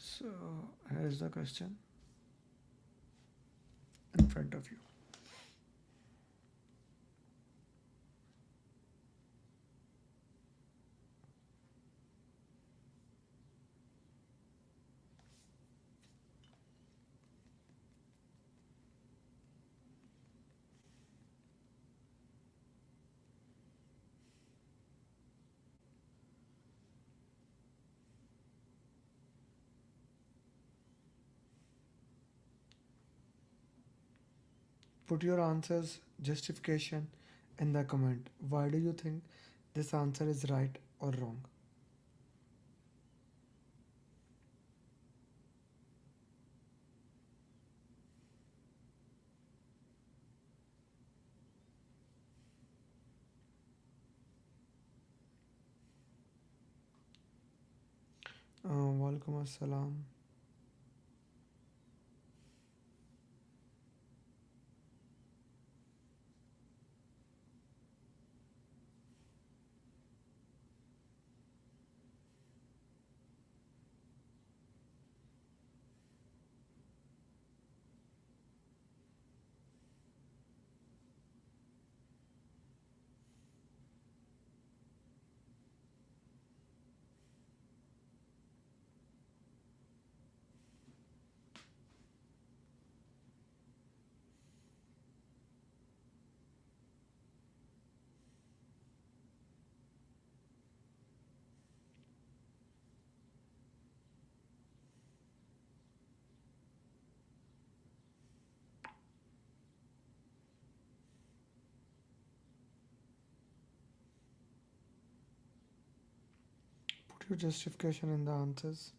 So here is the question in front of you. Put your answers, justification in the comment. Why do you think this answer is right or wrong? Walaikum assalam. Put your justification in the answers.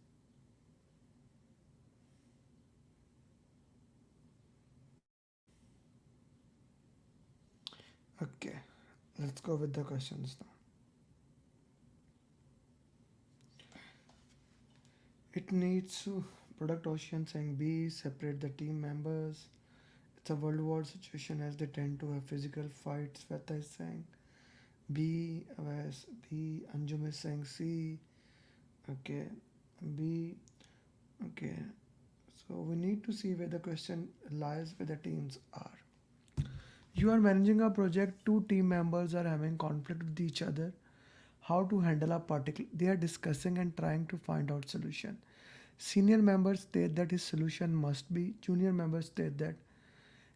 Okay, let's go with the questions now. It needs to product ocean saying B, separate the team members. It's a world war situation as they tend to have physical fights. Sveta is saying B, Avas B, Anjum is saying C. Okay, B. Okay, so we need to see where the question lies, where the teams are. You are managing a project, two team members are having conflict with each other. How to handle a particular, they are discussing and trying to find out solution. Senior members state that his solution must be, junior members state that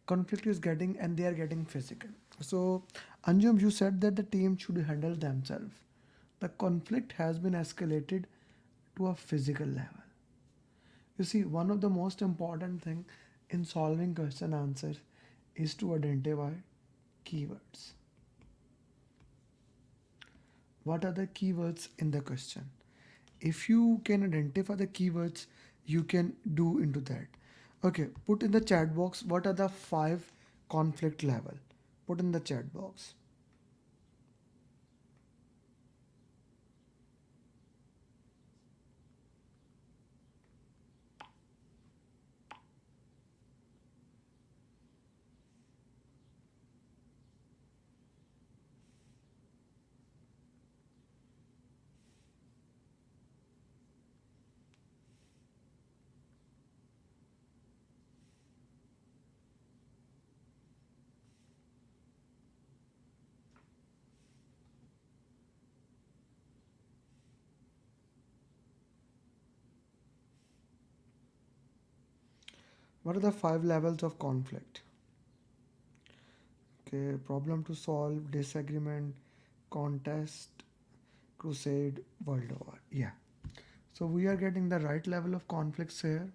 conflict is getting and they are getting physical. So Anjum, you said that the team should handle themselves. The conflict has been escalated to a physical level. You see, one of the most important thing in solving question answers is to identify keywords. What are the keywords in the question? If you can identify the keywords, you can do into that. Okay, put in the chat box what are the 5 conflict level. Put in the chat box. What are the 5 levels of conflict? Okay, problem to solve, disagreement, contest, crusade, world war. Yeah. So we are getting the right level of conflicts here.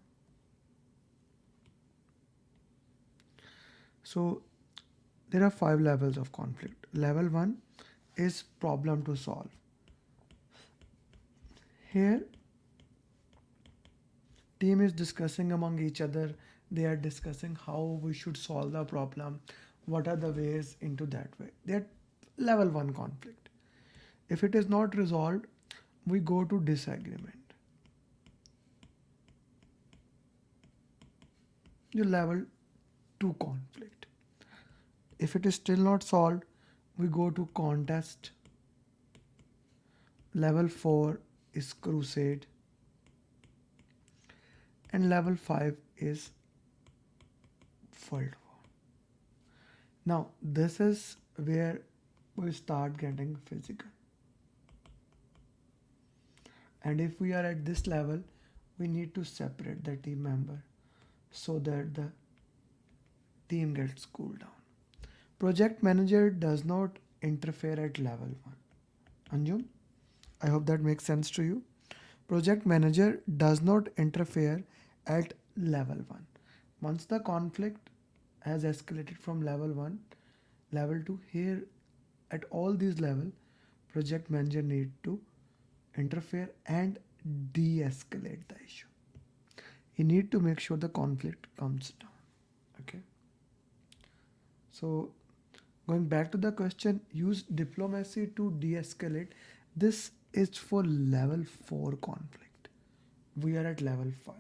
So there are 5 levels of conflict. Level 1 is problem to solve. Here team is discussing among each other. They are discussing how we should solve the problem. What are the ways into that way? That level 1 conflict. If it is not resolved, we go to disagreement. The level 2 conflict. If it is still not solved, we go to contest. Level 4 is crusade. and level 5 is world war. Now this is where we start getting physical, and if we are at this level, we need to separate the team member so that the team gets cooled down. Project manager does not interfere at level 1. Anjum, I hope that makes sense to you. Project manager does not interfere at level 1. Once the conflict has escalated from level 1, level 2, here at all these levels, project manager need to interfere and de-escalate the issue. He need to make sure the conflict comes down. Okay. So going back to the question, use diplomacy to de-escalate. This is for level 4 conflict. We are at level 5.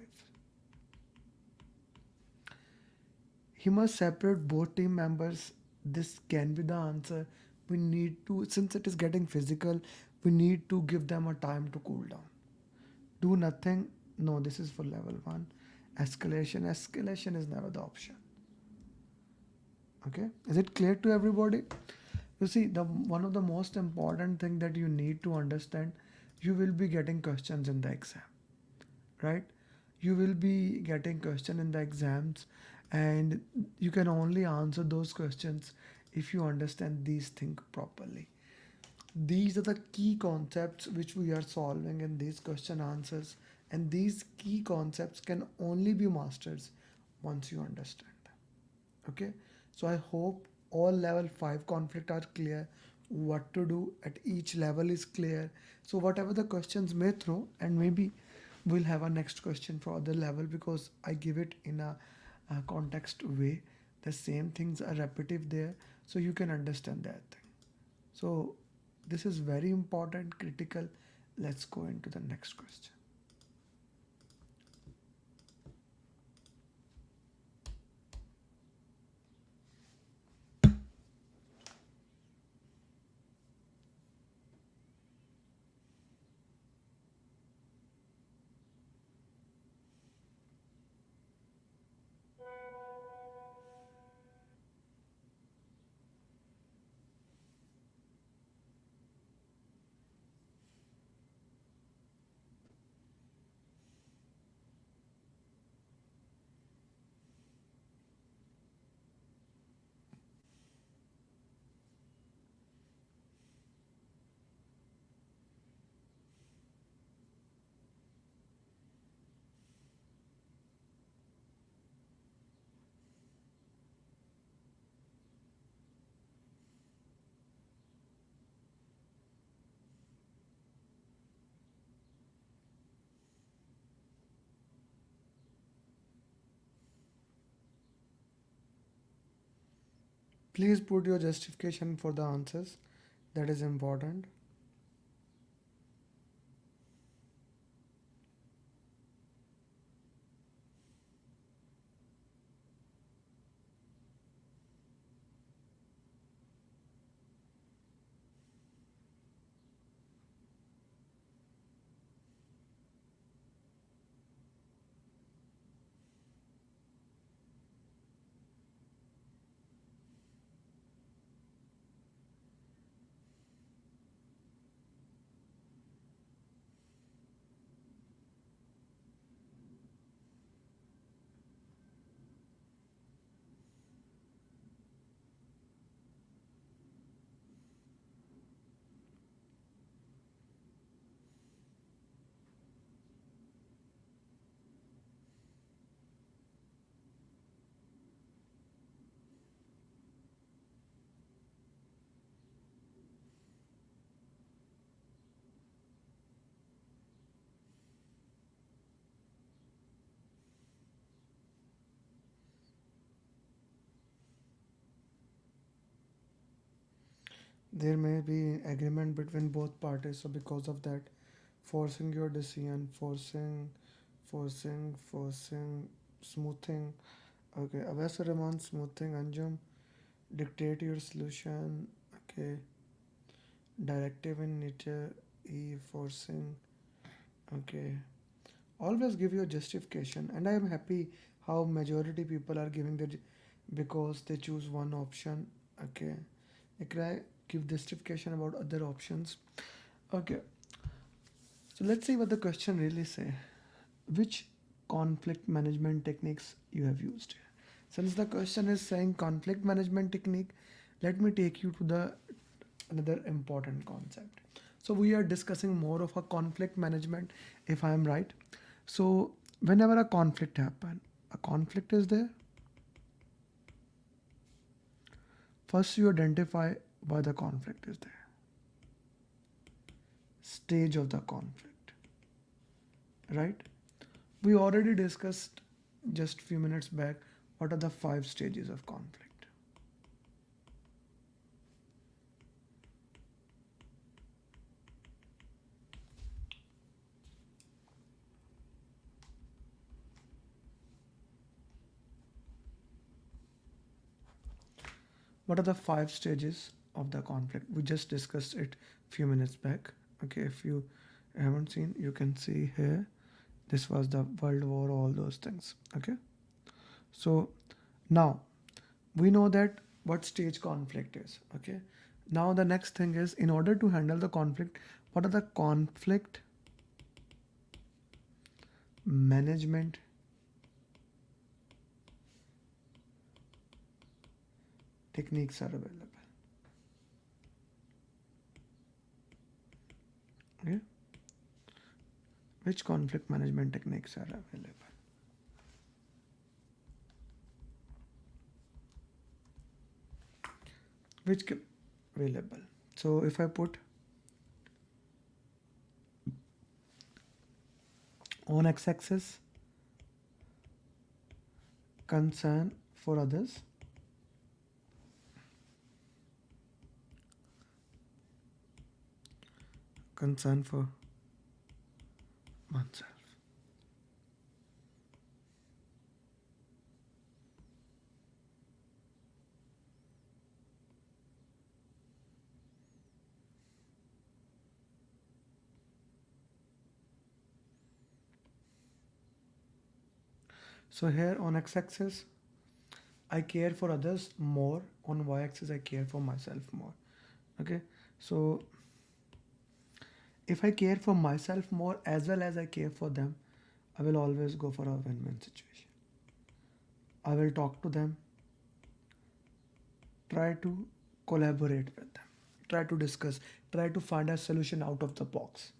He must separate both team members. This can be the answer. We need to, since it is getting physical, we need to give them a time to cool down. Do nothing. No, this is for level 1. Escalation is never the option. Okay, is it clear to everybody? You see, the one of the most important thing that you need to understand, you will be getting questions in the exam, right? You will be getting question in the exams, and you can only answer those questions if you understand these things properly. These are the key concepts which we are solving in these question answers, and these key concepts can only be mastered once you understand them. Okay, so I hope all level 5 conflict are clear. What to do at each level is clear. So whatever the questions may throw, and maybe we'll have a next question for other level because I give it in a context way. The same things are repetitive there, so you can understand that thing. So this is very important, critical. Let's go into the next question. Please put your justification for the answers. That is important. There may be agreement between both parties, so because of that, forcing your decision, forcing, smoothing. Okay, Avasa Rahman, smoothing, Anjum, dictate your solution. Okay, directive in nature, E, forcing. Okay, Always give your justification, and I am happy how majority people are giving because they choose one option. Okay, like I give justification about other options. Okay, so let's see what the question really say. Which conflict management techniques you have used? Since the question is saying conflict management technique, let me take you to the another important concept. So we are discussing more of a conflict management, if I am right. So whenever a conflict happen, a conflict is there. First, you identify why the conflict is there. Stage of the conflict, right? We already discussed just few minutes back what are the 5 stages of conflict. What are the 5 stages of the conflict? We just discussed it few minutes back. Okay, if you haven't seen, you can see here. This was the World War, all those things. Okay, so now we know that what stage conflict is. Okay, now the next thing is, in order to handle the conflict, what are the conflict management techniques are available? Okay, which conflict management techniques are available? Which available? So if I put on x-axis concern for others, concern for oneself. So here on x-axis I care for others more, on y-axis I care for myself more. Okay, so if I care for myself more as well as I care for them, I will always go for a win-win situation. I will talk to them, try to collaborate with them, try to discuss, try to find a solution out of the box.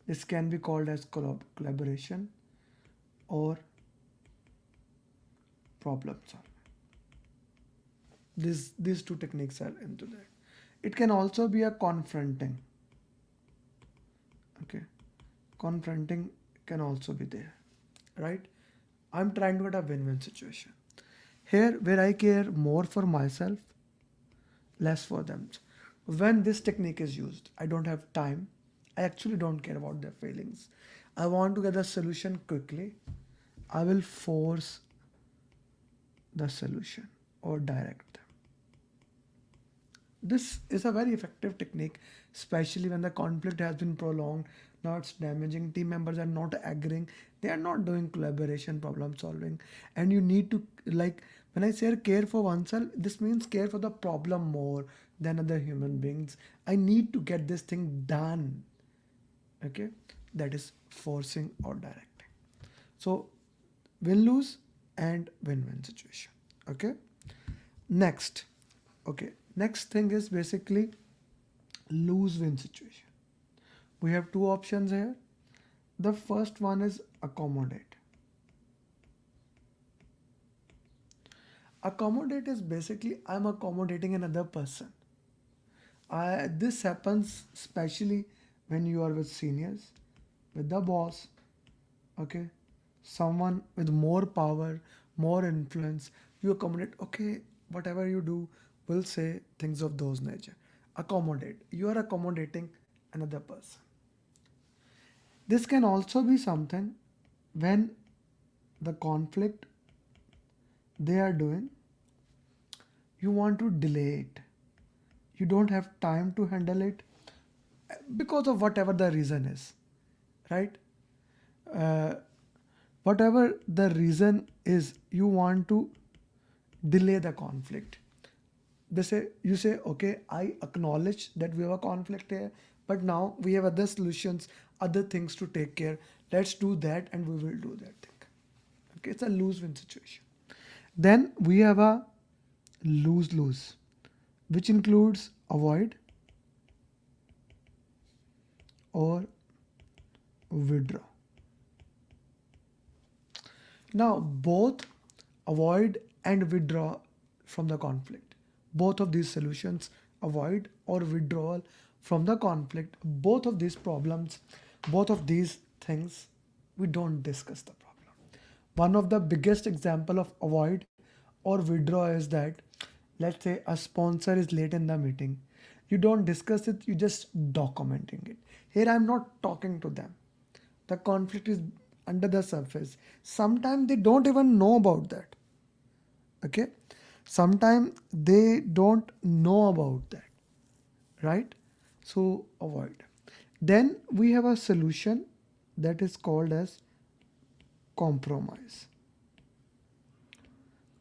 This can be called as collaboration or problem solving. These two techniques are into that. It can also be a confronting. Okay, confronting can also be there, right? I'm trying to get a win-win situation. Here, where I care more for myself, less for them. When this technique is used, I don't have time. I actually don't care about their feelings. I want to get a solution quickly. I will force the solution or direct them. This is a very effective technique, especially when the conflict has been prolonged. Now it's damaging. Team members are not agreeing. They are not doing collaboration, problem solving. And you need to, like, when I say care for oneself, this means care for the problem more than other human beings. I need to get this thing done. Okay, that is forcing or directing. So win lose and win win situation. Okay, next. Okay, next thing is basically lose win situation. We have two options here. The first one is accommodate. Accommodate is basically I'm accommodating another person. This happens especially when you are with seniors, with the boss, okay, someone with more power, more influence. You accommodate, okay, whatever you do, will say things of those nature. Accommodate. You are accommodating another person. This can also be something when the conflict they are doing, you want to delay it. You don't have time to handle it because of whatever the reason is, right? uh, whatever the reason is, you want to delay the conflict. They say, you say, okay, I acknowledge that we have a conflict here, but now we have other solutions, other things to take care. Let's do that and we will do that thing. Okay, it's a lose-win situation. Then we have a lose-lose, which includes avoid or withdraw. Now, both avoid and withdraw from the conflict. Both of these solutions, avoid or withdrawal from the conflict, both of these problems, both of these things, we don't discuss the problem. One of the biggest example of avoid or withdraw is that, let's say a sponsor is late in the meeting. You don't discuss it, you just documenting it. Here I'm not talking to them. The conflict is under the surface. Sometimes they don't even know about that. Okay? Sometimes they don't know about that. Right? So avoid. Then we have a solution that is called as compromise.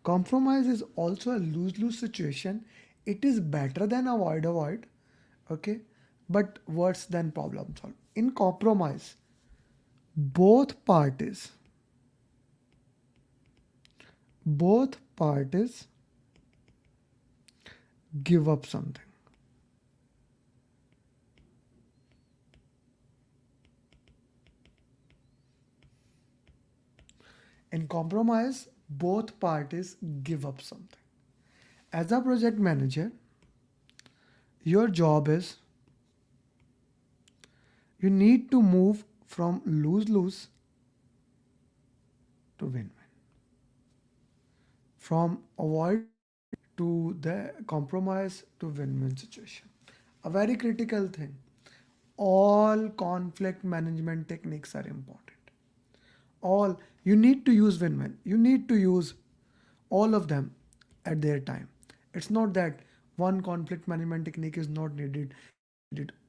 Compromise is also a lose-lose situation. It is better than avoid, okay, but worse than problem solve. In compromise, both parties, both parties give up something. In compromise, both parties give up something. As a project manager, your job is you need to move from lose-lose to win-win, from avoid to the compromise to win-win situation. A very critical thing. All conflict management techniques are important. All you need to use win-win. You need to use all of them at their time. It's not that one conflict management technique is not needed.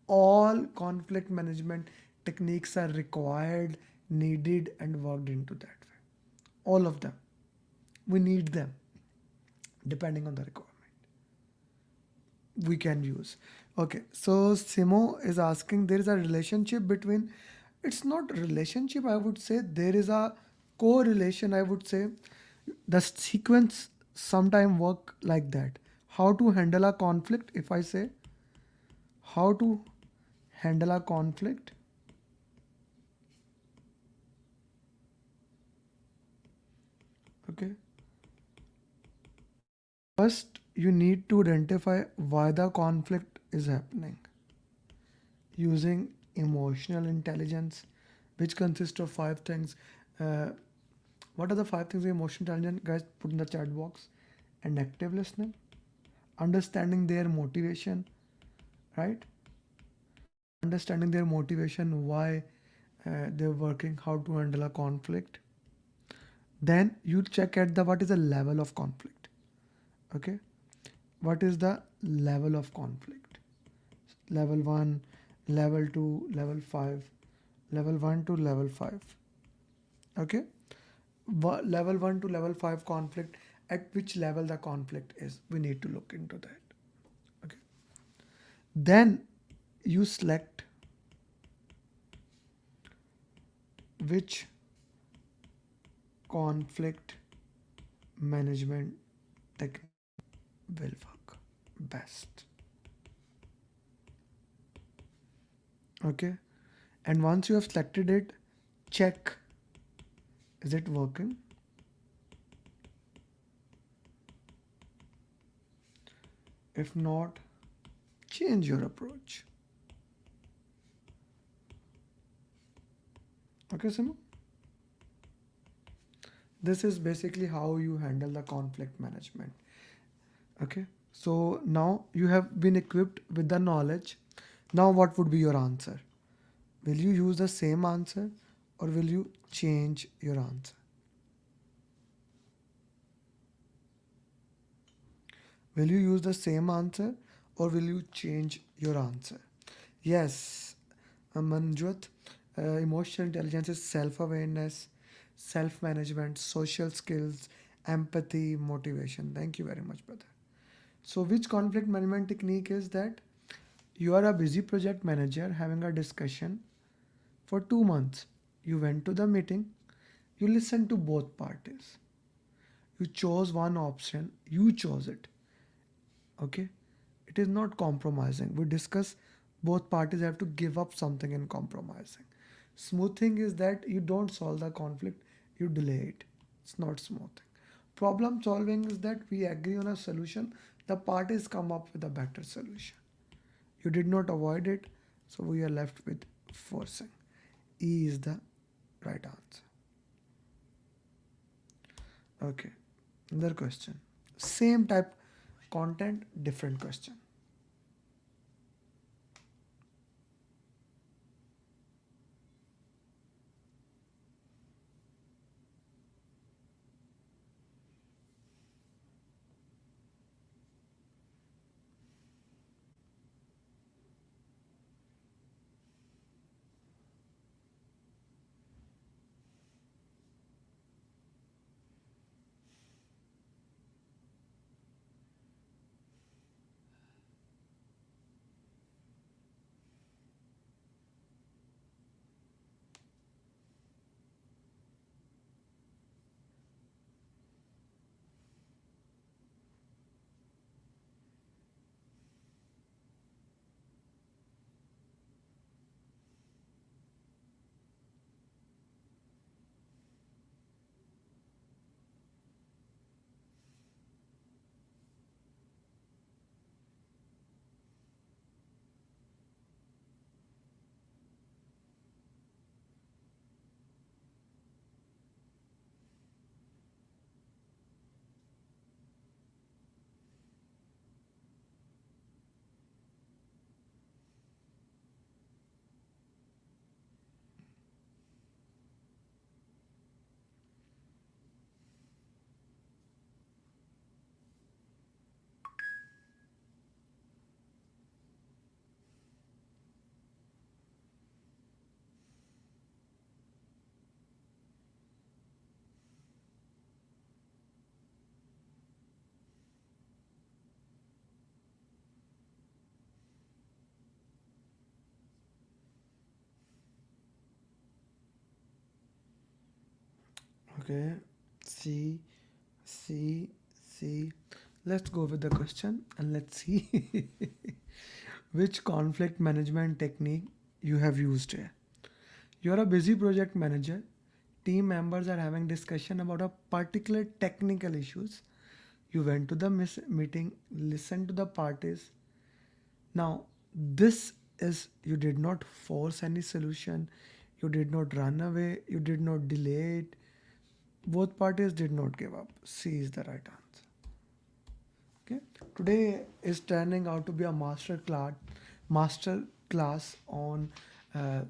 All conflict management techniques are required, needed, and worked into that way. All of them. We need them depending on the requirement we can use. Okay, so Simo is asking, there is a relationship between, it's not relationship, I would say there is a correlation, I would say. The sequence sometime work like that. How to handle a conflict, if I say how to handle a conflict, okay, first you need to identify why the conflict is happening using emotional intelligence, which consists of five things. Uh, what are the five things of emotional intelligence? Guys, put in the chat box. And active listening, understanding their motivation, right? Understanding their motivation, why they're working, how to handle a conflict. Then you check at the what is the level of conflict. Okay, what is the level of conflict? Level 1, level 2, level 5, level 1 to level 5. Okay, level 1 to level 5 conflict, at which level the conflict is, we need to look into that. Okay, then you select which conflict management technique will work best. Okay, and once you have selected it, check, is it working? If not, change your approach. Okay, Simon? This is basically how you handle the conflict management. Okay, so now you have been equipped with the knowledge. Now, what would be your answer? Will you use the same answer or will you change your answer? Will you use the same answer or will you change your answer? Yes, Manjwat, Emotional intelligence is self awareness, self management, social skills, empathy, motivation. Thank you very much, brother. So, which conflict management technique is that? You are a busy project manager having a discussion for 2 months. You went to the meeting, you listened to both parties. You chose one option, you chose it. Okay? It is not compromising. We discuss both parties have to give up something in compromising. Smoothing is that you don't solve the conflict, you delay it. It's not smoothing. Problem solving is that we agree on a solution, the parties come up with a better solution. You did not avoid it, so we are left with forcing. E is the right answer. Okay. Another question. Same type content, different question. Okay. C, C, C. Let's go with the question and let's see which conflict management technique you have used here. You're a busy project manager. Team members are having discussion about a particular technical issues. You went to the meeting, listened to the parties. Now, this is you did not force any solution. You did not run away. You did not delay it. Both parties did not give up. C is the right answer. Okay. Today is turning out to be a master class on uh,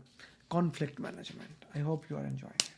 conflict management. I hope you are enjoying it.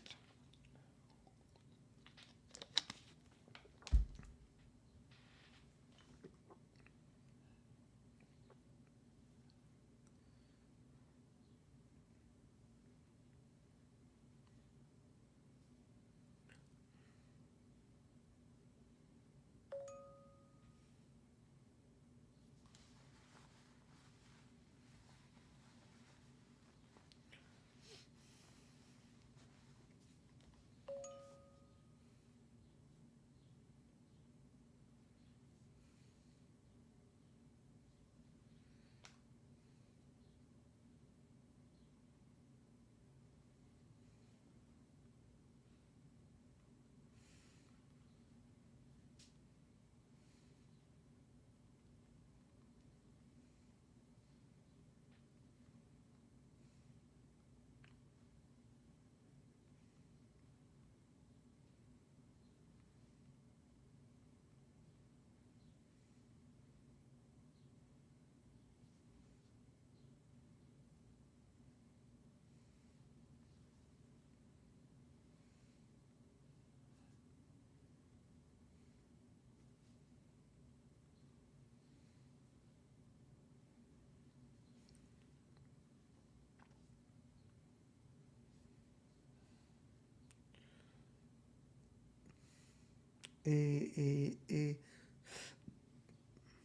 A.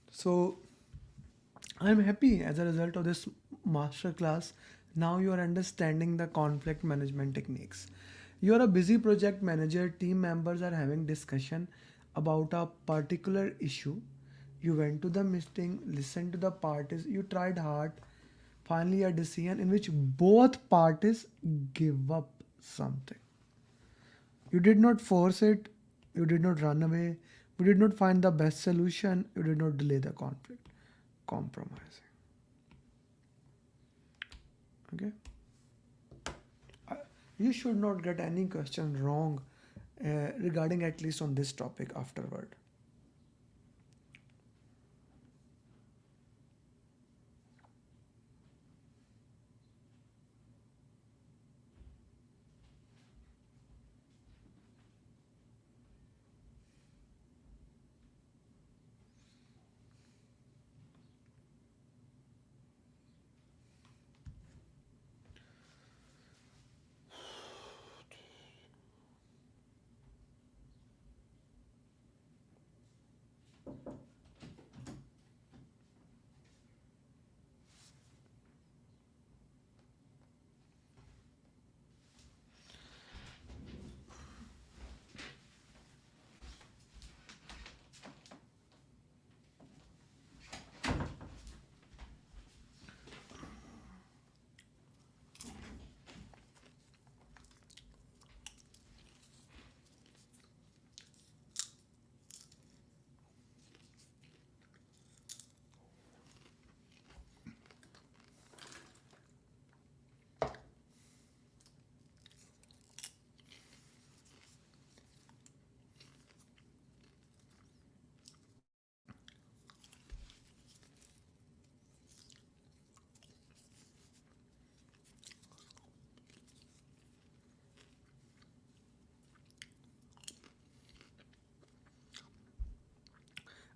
So I'm happy as a result of this master class. Now you are understanding the conflict management techniques. You are a busy project manager, team members are having discussion about a particular issue. You went to the meeting, listened to the parties, you tried hard, finally a decision in which both parties give up something. You did not force it, you did not run away, you did not find the best solution, you did not delay the conflict. Compromising. Okay? Uh, You should not get any question wrong regarding at least on this topic afterward.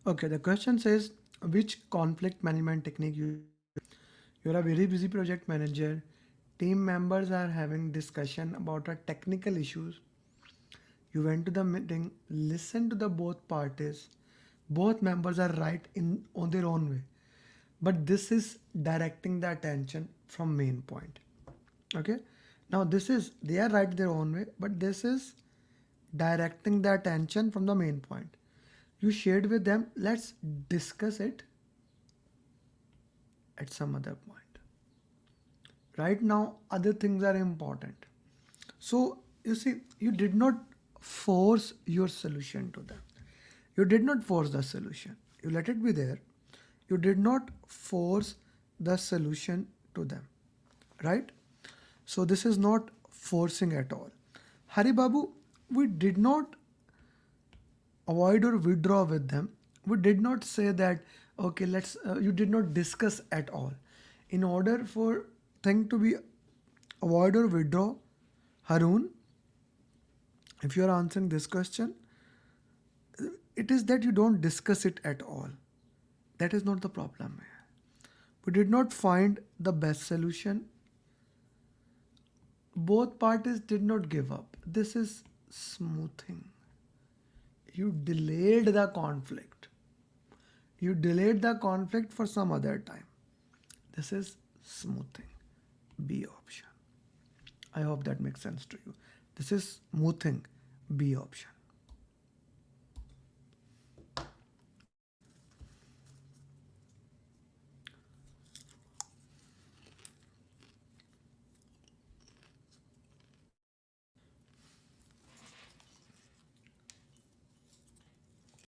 Okay, the question says which conflict management technique you. You're a very busy project manager. Team members are having discussion about a technical issues. You went to the meeting, listened to the both parties. Both members are right in on their own way. But this is directing the attention from main point. Okay? Now this is they are right their own way, but this is directing the attention from the main point. You shared with them, let's discuss it at some other point. Right now, other things are important. So, you see, you did not force your solution to them. You did not force the solution. You let it be there. You did not force the solution to them. Right? So, this is not forcing at all. Hari Babu, we did not avoid or withdraw with them. We did not say that, okay, you did not discuss at all. In order for thing to be avoid or withdraw, Harun, if you are answering this question, it is that you don't discuss it at all. That is not the problem. We did not find the best solution. Both parties did not give up. This is smoothing. You delayed the conflict. You delayed the conflict for some other time. This is smoothing. B option. I hope that makes sense to you. This is smoothing. B option.